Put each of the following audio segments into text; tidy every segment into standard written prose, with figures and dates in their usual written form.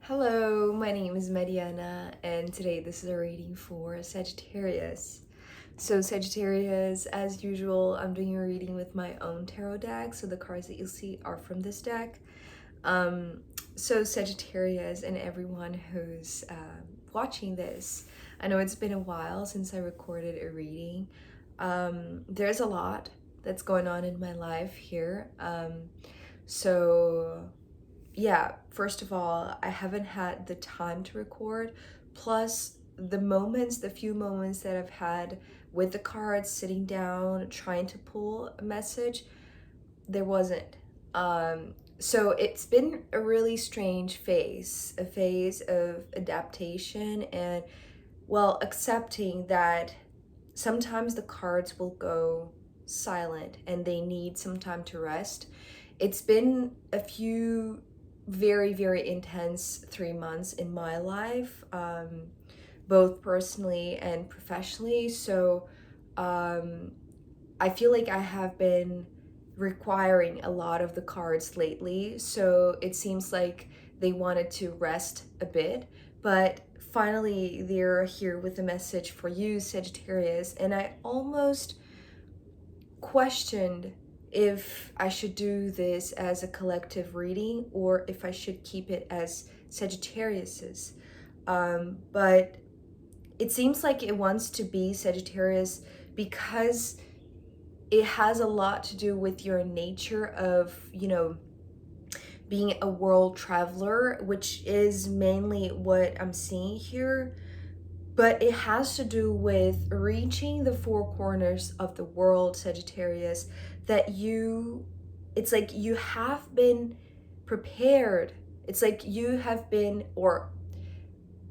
Hello, my name is Mariana, and today this is a reading for Sagittarius. So, Sagittarius, as usual, I'm doing a reading with my own tarot deck, so the cards that you'll see are from this deck. So, Sagittarius, and everyone who's watching this, I know it's been a while since I recorded a reading. There's a lot that's going on in my life here. So yeah, first of all, I haven't had the time to record. Plus, the few moments that I've had with the cards, sitting down, trying to pull a message, there wasn't. So it's been a really strange phase, a phase of adaptation and, well, accepting that sometimes the cards will go silent and they need some time to rest. It's been a few very, very intense 3 months in my life, both personally and professionally. So I feel like I have been requiring a lot of the cards lately. So it seems like they wanted to rest a bit, but finally they're here with a message for you, Sagittarius. And I almost questioned if I should do this as a collective reading or if I should keep it as Sagittarius's. But it seems like it wants to be Sagittarius because it has a lot to do with your nature of, being a world traveler, which is mainly what I'm seeing here. But it has to do with reaching the four corners of the world, Sagittarius, that it's like you have been prepared. It's like you have been, or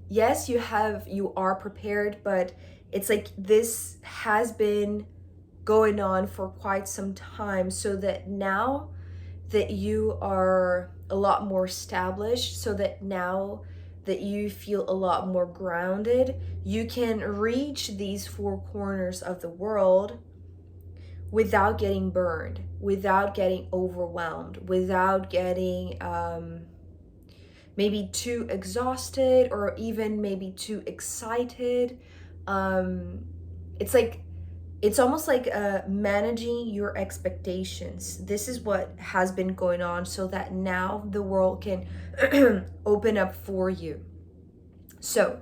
yes, you are prepared, but it's like this has been going on for quite some time, so that now that you are a lot more established, so that now that you feel a lot more grounded, you can reach these four corners of the world without getting burned, without getting overwhelmed, without getting maybe too exhausted or even maybe too excited. It's like it's almost like managing your expectations. This is what has been going on, so that now the world can open up for you. So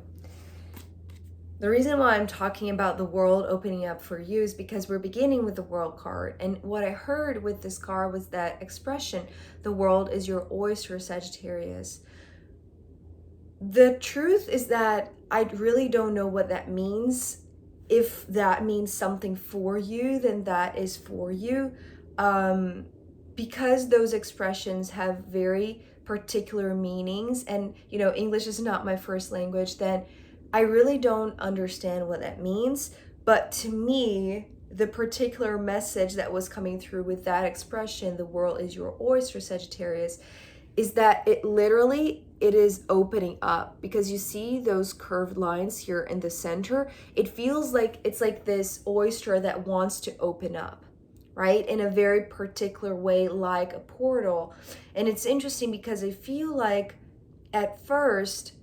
the reason why I'm talking about the world opening up for you is because we're beginning with the world card. And what I heard with this card was that expression, the world is your oyster, Sagittarius. The truth is that I really don't know what that means. If that means something for you, then that is for you. Because those expressions have very particular meanings, and English is not my first language, then I really don't understand what that means. But to me, the particular message that was coming through with that expression, the world is your oyster, Sagittarius, is that it is opening up, because you see those curved lines here in the center. It feels like it's like this oyster that wants to open up, right, in a very particular way, like a portal. And it's interesting because I feel like at first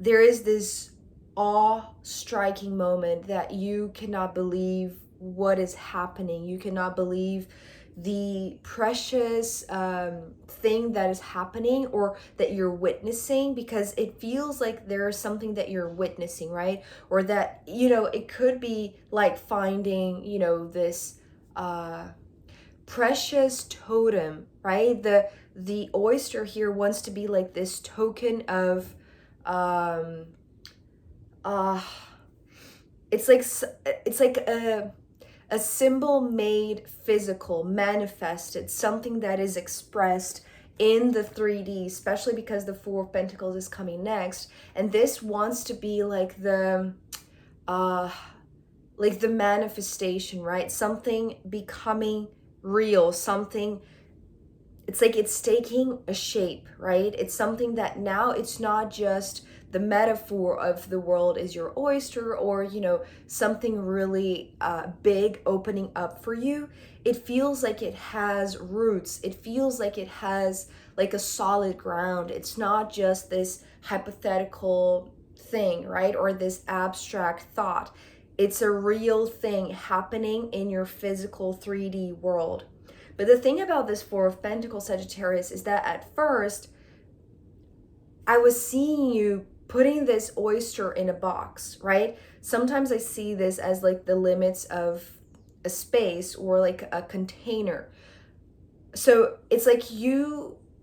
there is this awe-striking moment that you cannot believe what is happening. You cannot believe the precious thing that is happening or that you're witnessing, because it feels like there's something that you're witnessing, right? Or that, it could be like finding, this precious totem, right? The oyster here wants to be like this token of uh it's like a symbol made physical, manifested, something that is expressed in the 3D, especially because the Four of Pentacles is coming next. And this wants to be like the manifestation, right? Something becoming real, something, it's like it's taking a shape, right? It's something that now it's not just the metaphor of the world is your oyster, or something really big opening up for you. It feels like it has roots. It feels like it has like a solid ground. It's not just this hypothetical thing, right? Or this abstract thought. It's a real thing happening in your physical 3D world. But the thing about this Four of Pentacles, Sagittarius, is that at first I was seeing you putting this oyster in a box, right? Sometimes I see this as like the limits of a space or like a container. So it's like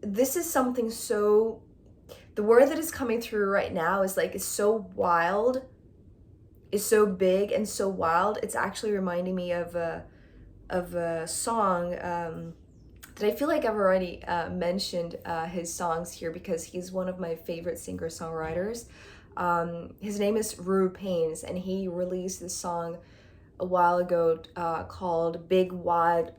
this is something so, the word that is coming through right now is like, it's so wild, is so big and so wild. It's actually reminding me of a song that I feel like I've already mentioned his songs here, because he's one of my favorite singer-songwriters. His name is Rue Pains, and he released this song a while ago called Big Wild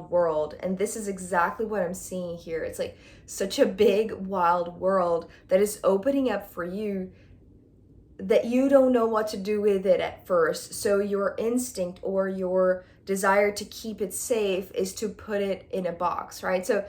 World. And this is exactly what I'm seeing here. It's like such a big wild world that is opening up for you, that you don't know what to do with it at first. So your instinct or your desire to keep it safe is to put it in a box, right? So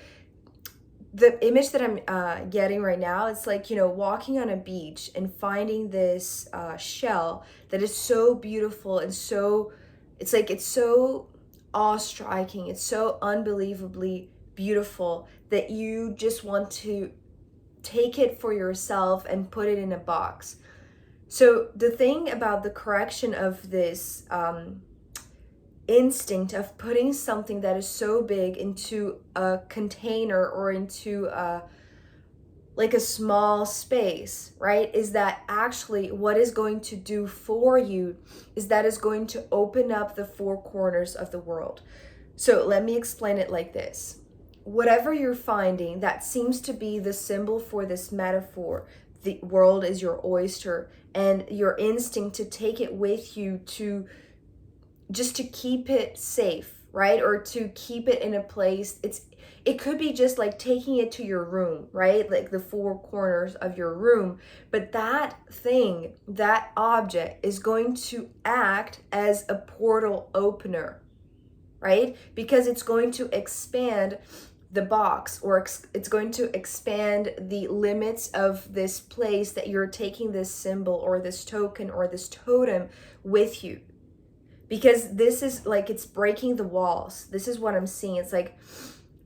the image that I'm getting right now, it's like, you know, walking on a beach and finding this shell that is so beautiful and so, it's like, it's so awe-striking, it's so unbelievably beautiful that you just want to take it for yourself and put it in a box. So the thing about the correction of this instinct of putting something that is so big into a container or into like a small space, right, is that actually what is going to do for you is that is going to open up the four corners of the world. So let me explain it like this. Whatever you're finding that seems to be the symbol for this metaphor, the world is your oyster, and your instinct to take it with you, to just to keep it safe, right? Or to keep it in a place. It could be just like taking it to your room, right? Like the four corners of your room. But that thing, that object is going to act as a portal opener, right? Because it's going to expand the box, or it's going to expand the limits of this place that you're taking this symbol or this token or this totem with you. Because this is like, it's breaking the walls. This is what I'm seeing. It's like,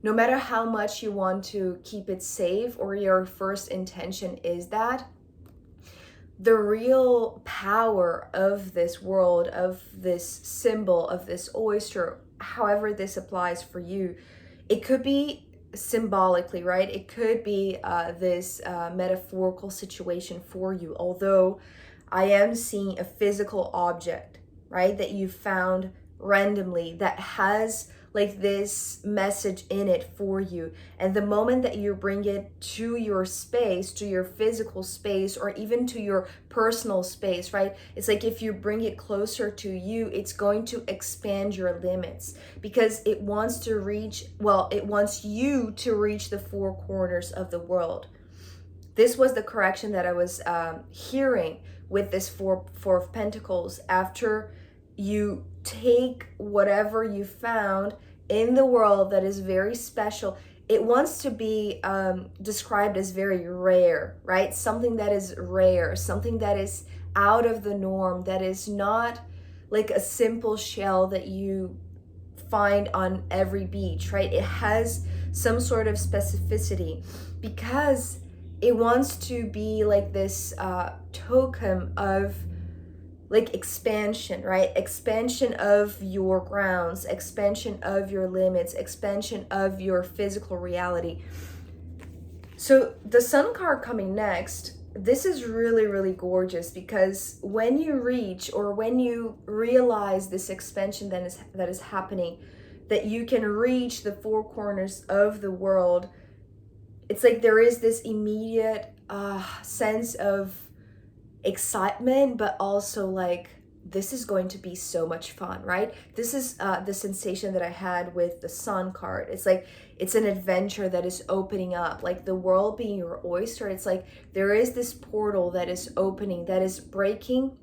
no matter how much you want to keep it safe, or your first intention is that, the real power of this world, of this symbol, of this oyster, however this applies for you, it could be symbolically, right? It could be this metaphorical situation for you. Although I am seeing a physical object, right, that you found randomly that has like this message in it for you. And the moment that you bring it to your space, to your physical space, or even to your personal space, right? It's like if you bring it closer to you, it's going to expand your limits, because it wants to reach, well, it wants you to reach the four corners of the world. This was the correction that I was hearing with this four of Pentacles. After you take whatever you found in the world that is very special, it wants to be described as very rare, right? Something that is rare, something that is out of the norm, that is not like a simple shell that you find on every beach, right? It has some sort of specificity, because it wants to be like this token of like expansion, right? Expansion of your grounds, expansion of your limits, expansion of your physical reality. So the Sun card coming next, this is really, really gorgeous, because when you reach, or when you realize this expansion that is happening, that you can reach the four corners of the world, it's like there is this immediate sense of excitement, but also like, this is going to be so much fun, right? This is the sensation that I had with the Sun card. It's like, it's an adventure that is opening up, like the world being your oyster. It's like there is this portal that is opening, that is breaking.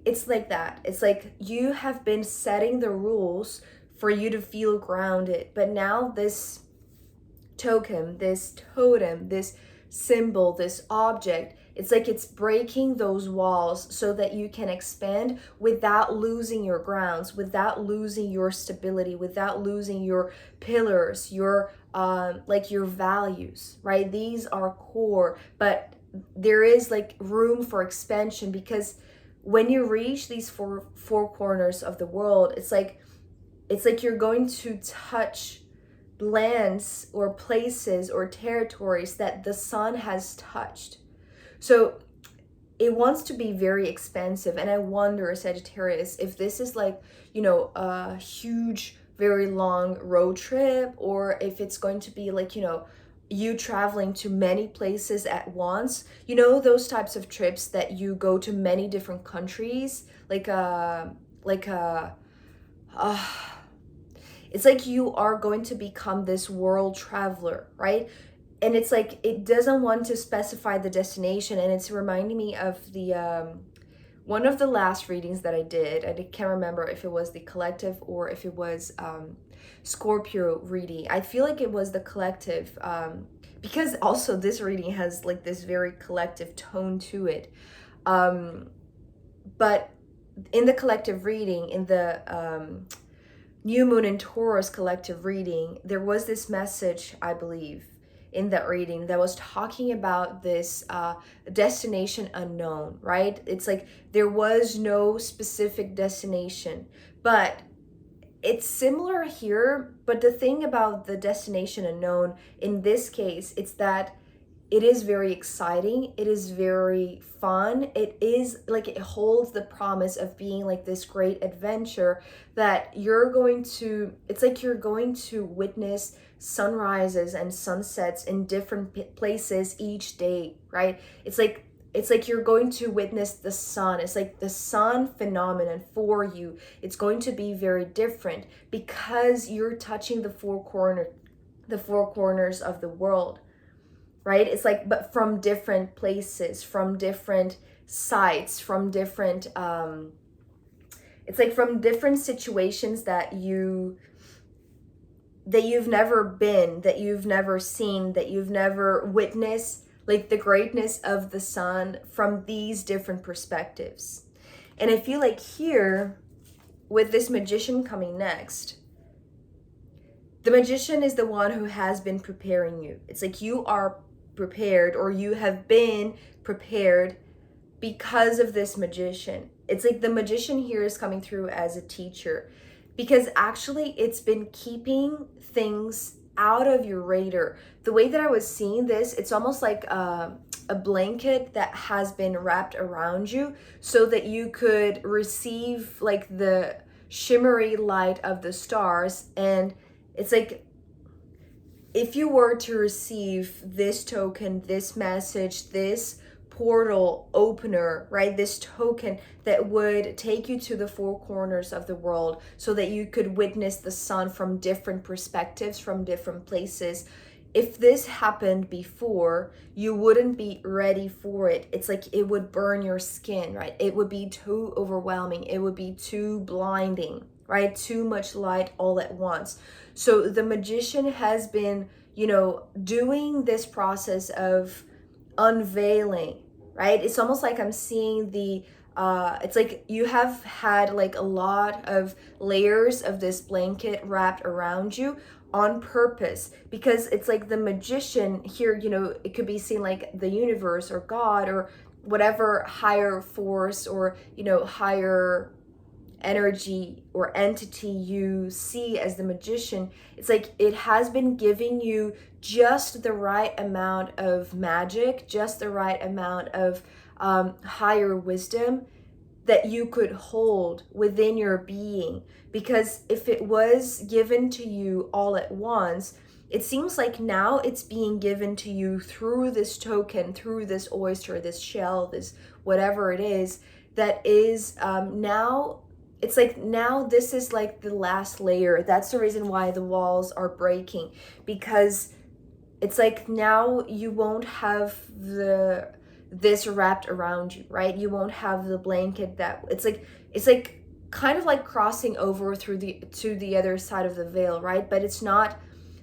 It's like that. It's like you have been setting the rules for you to feel grounded, but now this token, this totem, this symbol, this object, it's like it's breaking those walls so that you can expand without losing your grounds, without losing your stability, without losing your pillars, your like your values, right? These are core, but there is like room for expansion, because when you reach these four corners of the world, it's like you're going to touch lands or places or territories that the sun has touched. So it wants to be very expansive. And I wonder, Sagittarius, if this is like, a huge, very long road trip, or if it's going to be like, you traveling to many places at once. Those types of trips that you go to many different countries, like it's like you are going to become this world traveler, right? And it's like it doesn't want to specify the destination, and it's reminding me of the one of the last readings that I did. I can't remember if it was the collective or if it was Scorpio reading. I feel like it was the collective, because also this reading has like this very collective tone to it. But in the collective reading, in the New Moon in Taurus collective reading, there was this message, I believe, in that reading that was talking about this destination unknown, right? It's like there was no specific destination, but it's similar here. But the thing about the destination unknown in this case, it's that it is very exciting, it is very fun, it is like it holds the promise of being like this great adventure that it's like you're going to witness sunrises and sunsets in different places each day, right? It's like you're going to witness the sun. It's like the sun phenomenon for you. It's going to be very different because you're touching the four corners of the world, right? It's like, but from different places, from different sites, from different it's like from different situations that you've never been, that you've never seen, that you've never witnessed, like the greatness of the sun from these different perspectives. And I feel like here, with this magician coming next, the magician is the one who has been preparing you. It's like you are prepared, or you have been prepared because of this magician. It's like the magician here is coming through as a teacher, because actually it's been keeping things out of your radar. The way that I was seeing this, it's almost like a blanket that has been wrapped around you so that you could receive like the shimmery light of the stars. And it's like if you were to receive this token, this message, this portal opener, right? This token that would take you to the four corners of the world so that you could witness the sun from different perspectives, from different places. If this happened before, you wouldn't be ready for it. It's like it would burn your skin, right? It would be too overwhelming. It would be too blinding, right? Too much light all at once. So the magician has been, doing this process of unveiling, right? It's almost like I'm seeing it's like you have had like a lot of layers of this blanket wrapped around you on purpose, because it's like the magician here, it could be seen like the universe or God or whatever higher force or, higher energy or entity you see as the magician. It's like it has been giving you just the right amount of magic, just the right amount of higher wisdom that you could hold within your being. Because if it was given to you all at once, it seems like now it's being given to you through this token, through this oyster, this shell, this whatever it is that is now. It's like now this is like the last layer. That's the reason why the walls are breaking, because it's like now you won't have this wrapped around you, right? You won't have the blanket that it's like kind of like crossing over to the other side of the veil, right? But it's not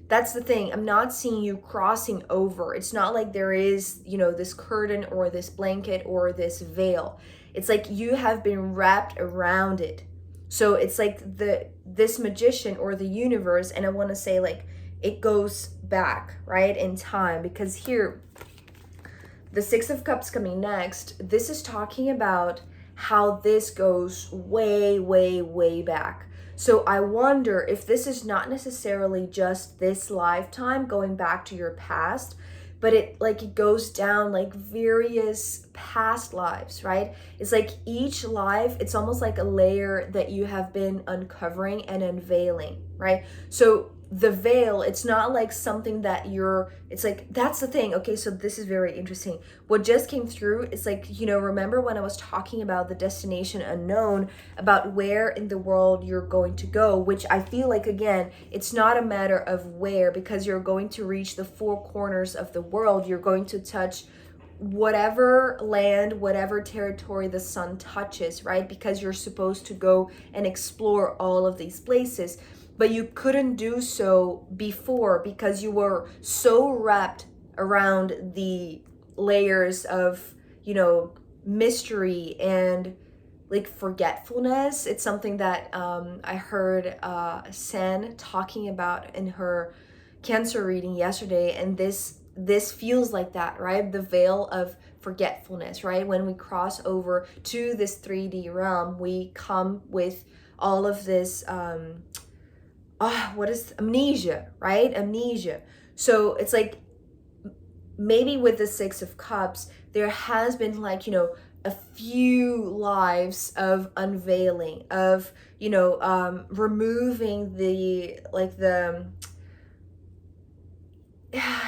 that's the thing. I'm not seeing you crossing over. It's not like there is, you know, this curtain or this blanket or this veil. It's like you have been wrapped around it. So it's like this magician or the universe, and I want to say like it goes back, right, in time, because here the Six of Cups coming next, this is talking about how this goes way, way, way back. So I wonder if this is not necessarily just this lifetime going back to your past, but it goes down like various past lives, right? It's like each life, it's almost like a layer that you have been uncovering and unveiling, right? So the veil, it's not like something that it's like, that's the thing. Okay, so this is very interesting. What just came through is like, you know, remember when I was talking about the destination unknown, about where in the world you're going to go, which I feel like, again, it's not a matter of where, because you're going to reach the four corners of the world. You're going to touch whatever land, whatever territory the sun touches, right? Because you're supposed to go and explore all of these places. But you couldn't do so before because you were so wrapped around the layers of, you know, mystery and like forgetfulness. It's something that I heard Sen talking about in her Cancer reading yesterday, and this feels like that, right? The veil of forgetfulness, right? When we cross over to this 3D realm, we come with all of this what is amnesia, right? Amnesia. So it's like maybe with the Six of Cups, there has been like, you know, a few lives of unveiling, of, you know, removing the, like the,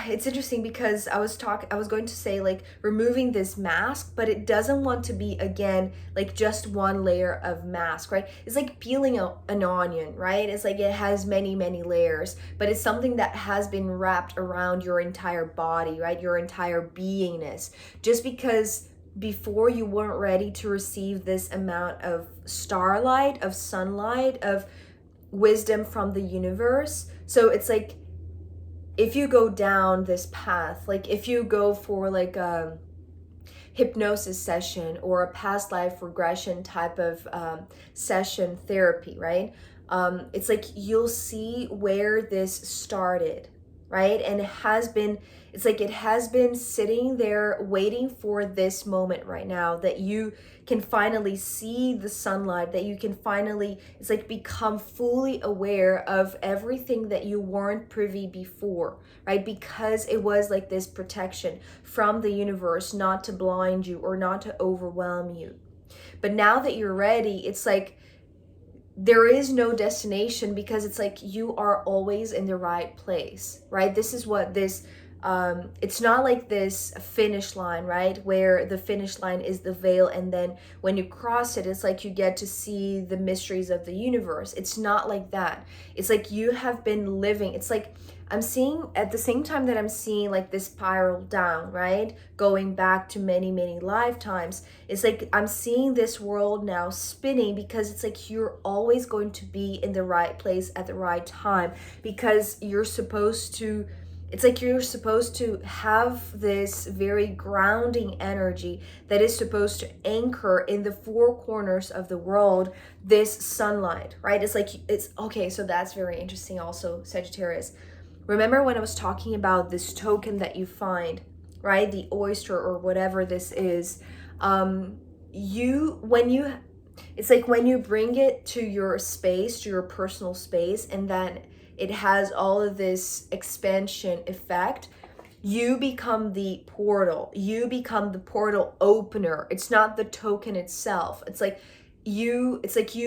it's interesting because I was going to say like removing this mask, but it doesn't want to be, again, like just one layer of mask, right? It's like peeling an onion, right? It's like it has many, many layers, but it's something that has been wrapped around your entire body, right? Your entire beingness. Just because before you weren't ready to receive this amount of starlight, of sunlight, of wisdom from the universe. So it's like, if you go down this path, like if you go for like a hypnosis session or a past life regression type of session therapy, right? It's like you'll see where this started, right? And it's like it has been sitting there waiting for this moment right now, that you can finally see the sunlight, that you can finally, it's like, become fully aware of everything that you weren't privy before, right? Because it was like this protection from the universe, not to blind you or not to overwhelm you. But now that you're ready, it's like there is no destination, because it's like you are always in the right place, right? This is what this it's not like this finish line, right? Where the finish line is the veil, and then when you cross it, it's like you get to see the mysteries of the universe. It's not like that. It's like you have been living. It's like I'm seeing, at the same time that I'm seeing like this spiral down, right? Going back to many, many lifetimes. It's like I'm seeing this world now spinning, because it's like you're always going to be in the right place at the right time, because you're supposed to, it's like you're supposed to have this very grounding energy that is supposed to anchor in the four corners of the world this sunlight, right? It's like, it's okay. So that's very interesting also, Sagittarius. Remember when I was talking about this token that you find, right? The oyster or whatever this is. It's like when you bring it to your space, to your personal space, and then it has all of this expansion effect, you become the portal. You become the portal opener. It's not the token itself. It's like you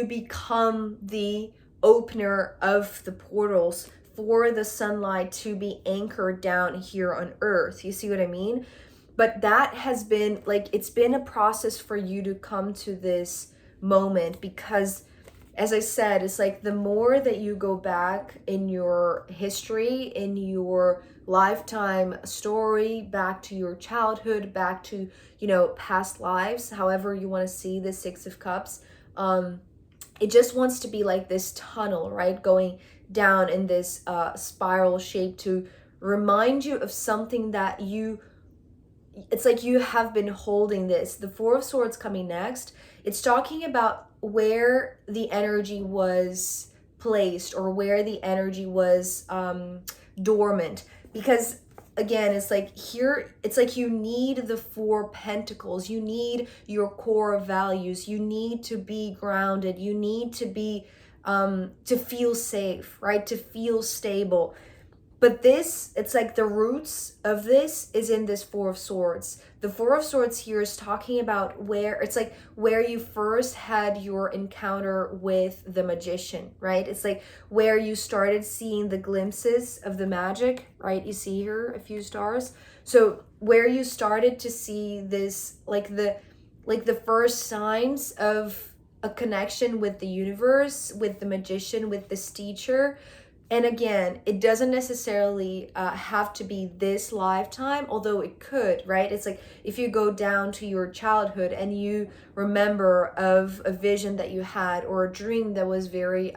become the opener of the portals for the sunlight to be anchored down here on earth. You see what I mean? But that has been like, it's been a process for you to come to this moment, because as I said, it's like the more that you go back in your history, in your lifetime story, back to your childhood, back to, you know, past lives, however you want to see the Six of Cups, it just wants to be like this tunnel, right? Going down in this spiral shape to remind you of something that it's like you have been holding this. The Four of Swords coming next, it's talking about where the energy was placed or where the energy was dormant. Because again, it's like here, it's like you need the Four Pentacles. You need your core values. You need to be grounded. You need to be, to feel safe, right? To feel stable. But this, it's like the roots of this is in this Four of Swords. The Four of Swords here is talking about where, it's like where you first had your encounter with the magician, right? It's like where you started seeing the glimpses of the magic, right? You see here a few stars. So where you started to see this, like the first signs of a connection with the universe, with the magician, with this teacher. And again, it doesn't necessarily have to be this lifetime, although it could, right? It's like if you go down to your childhood and you remember of a vision that you had or a dream that was very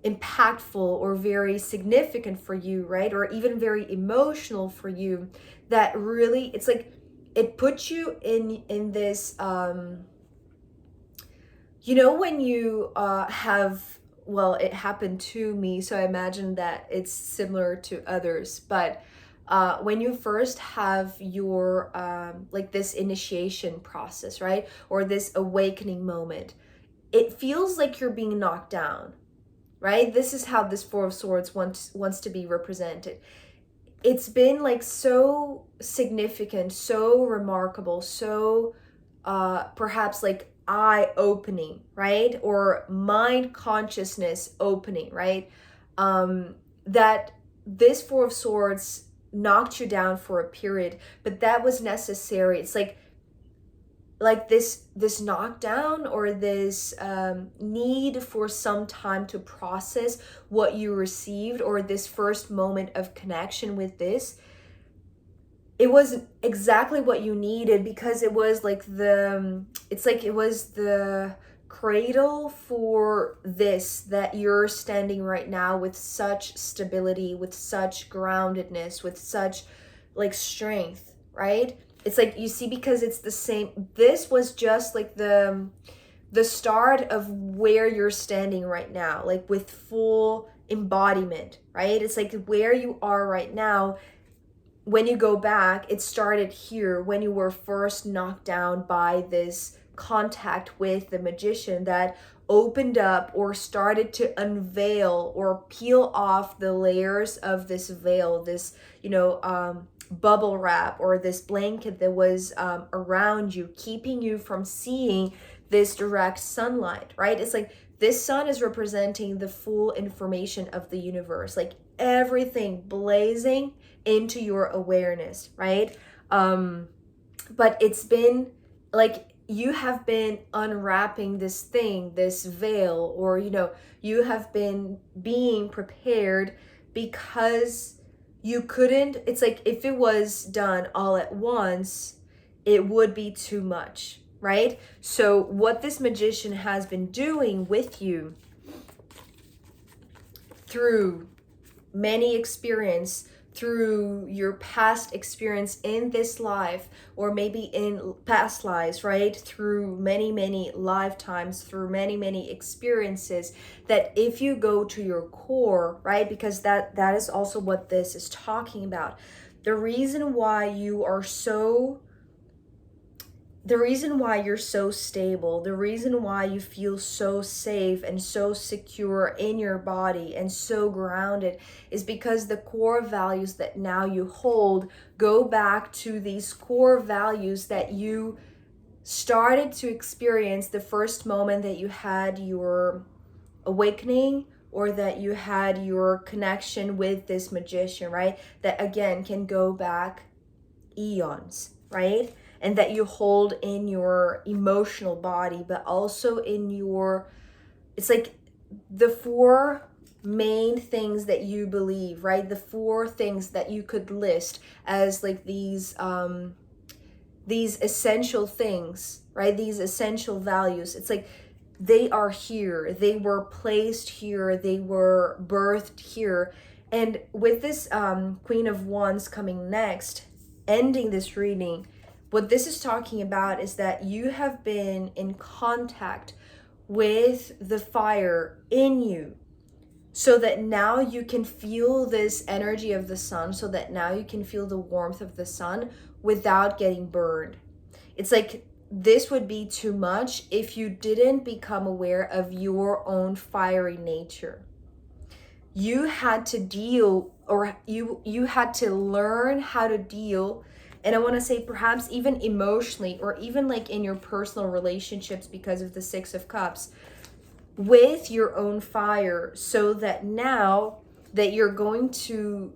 impactful or very significant for you, right? Or even very emotional for you, that really, it's like it puts you in this, you know, when you have, well, it happened to me, so I imagine that it's similar to others, but when you first have your like this initiation process, right, or this awakening moment, it feels like you're being knocked down, right? This is how this Four of Swords wants to be represented. It's been like so significant, so remarkable, so perhaps like eye opening, right? Or mind consciousness opening, right? That this Four of Swords knocked you down for a period, but that was necessary. It's like this knockdown or this need for some time to process what you received, or this first moment of connection with this. It was exactly what you needed, because it was like it's like it was the cradle for this, that you're standing right now with such stability, with such groundedness, with such like strength, right? It's like, you see, because it's the same, this was just like the start of where you're standing right now, like with full embodiment, right? It's like where you are right now. When you go back, it started here when you were first knocked down by this contact with the magician that opened up or started to unveil or peel off the layers of this veil, this, you know, bubble wrap or this blanket that was around you, keeping you from seeing this direct sunlight, right? It's like this sun is representing the full information of the universe, like everything blazing into your awareness, right? But it's been like you have been unwrapping this thing, this veil, or, you know, you have been being prepared because you couldn't, it's like if it was done all at once, it would be too much, right? So what this magician has been doing with you through many experience, through your past experience in this life, or maybe in past lives, right? Through many lifetimes, through many experiences, that if you go to your core, right? Because that is also what this is talking about. The reason why you're so stable, the reason why you feel so safe and so secure in your body and so grounded, is because the core values that now you hold go back to these core values that you started to experience the first moment that you had your awakening, or that you had your connection with this magician, right? That again can go back eons, right? And that you hold in your emotional body, but also in your, it's like the four main things that you believe, right? The four things that you could list as like these essential things, right? These essential values. It's like they are here, they were placed here, they were birthed here. And with this Queen of Wands coming next, ending this reading, what this is talking about is that you have been in contact with the fire in you, so that now you can feel this energy of the sun, so that now you can feel the warmth of the sun without getting burned. It's like this would be too much if you didn't become aware of your own fiery nature. You had to deal, or you had to learn how to deal, and I want to say perhaps even emotionally, or even like in your personal relationships, because of the Six of Cups, with your own fire, so that now that you're going to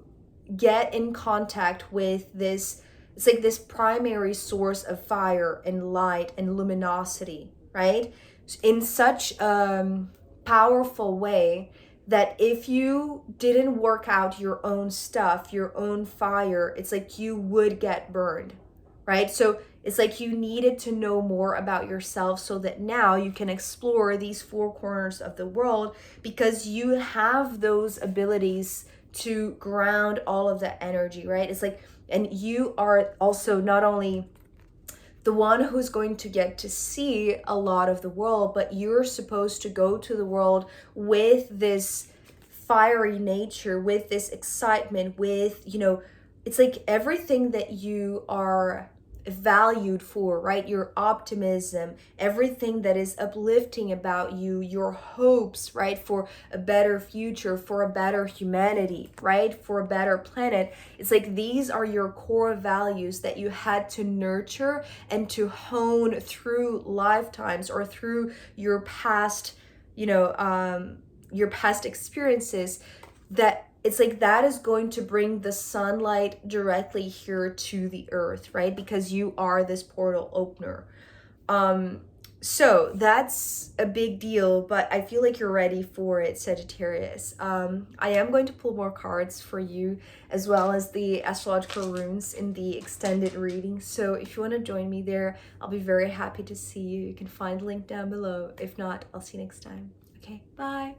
get in contact with this, it's like this primary source of fire and light and luminosity, right? In such a powerful way that if you didn't work out your own stuff, your own fire, it's like you would get burned, right? So it's like you needed to know more about yourself, so that now you can explore these four corners of the world, because you have those abilities to ground all of that energy, right? It's like, and you are also not only the one who's going to get to see a lot of the world, but you're supposed to go to the world with this fiery nature, with this excitement, with, you know, it's like everything that you are valued for, right? Your optimism, everything that is uplifting about you, your hopes, right? For a better future, for a better humanity, right? For a better planet. It's like these are your core values that you had to nurture and to hone through lifetimes, or through your past, your past experiences, that it's like that is going to bring the sunlight directly here to the earth, right? Because you are this portal opener. So that's a big deal, but I feel like you're ready for it, Sagittarius. I am going to pull more cards for you, as well as the astrological runes in the extended reading. So if you want to join me there, I'll be very happy to see you. You can find the link down below. If not, I'll see you next time. Okay, bye.